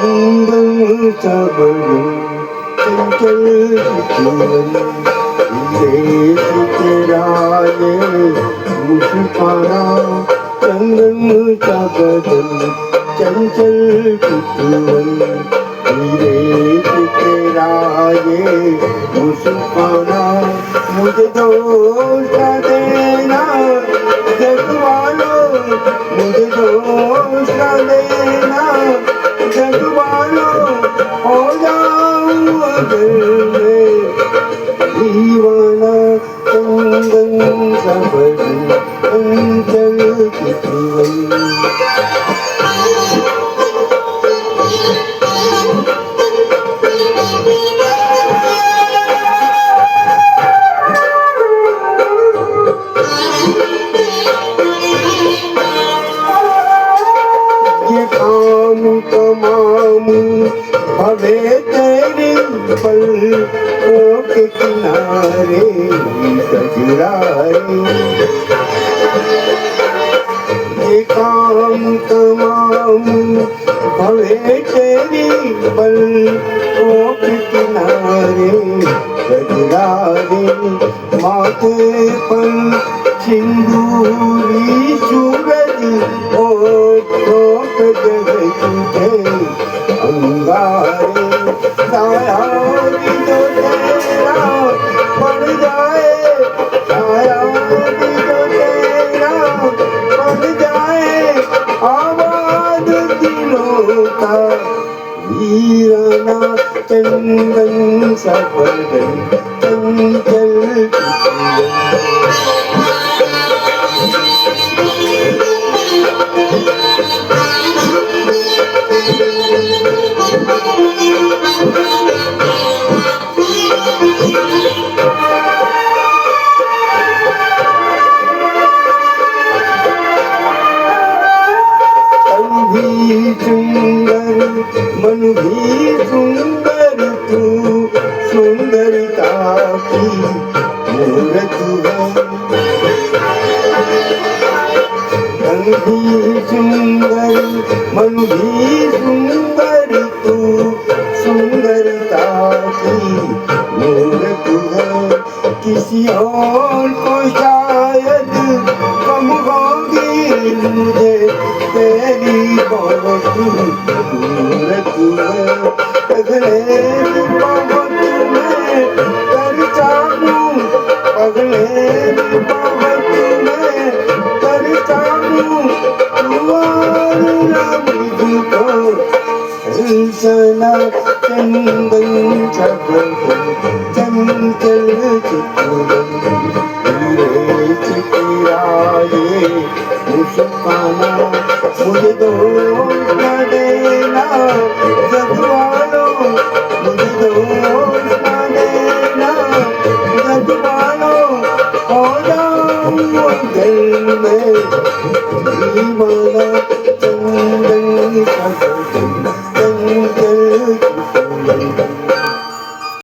चंदन सबड़े चंचल जीवन देश तेरा ये मुस्काना चंदन सबड़े चंचल जीवन देश तेरा ये मुस्काना मुझे दोस्त देना जग वालों मुझे दोस्त देना जग वालों हो जाऊं दिल में दीवाना चंदन सबड़ी चंचल जीवन तमाम भवे तेरी पलकों के किनारे सजराए ये काम तमाम भवे तेरी पलकों के किनारे सजराए माथे पर सिंदूरी सूरज ओठों पे जगह तुझे अंगारे साया भी तो तेरा पड़ जाए साया भी तो तेरा पड़ जाए आवाज दिलों का वीराना चंदन सबड़े चंचल सुंदर मन भी सुंदर तू सुंदरता की मूरत है मन भी सुंदर मन भी सुंदर तू सुंदरता की मूरत है किसी और को शायद कम होगी मुझे तेरी बहुत सूरत है पगले बहुत मैं कर चाहूं पगले बहुत मैं कर चाहूं तुझको सना चंदन सबड़े चंचल जीवन तेरा ये मुस्काना मुझे दो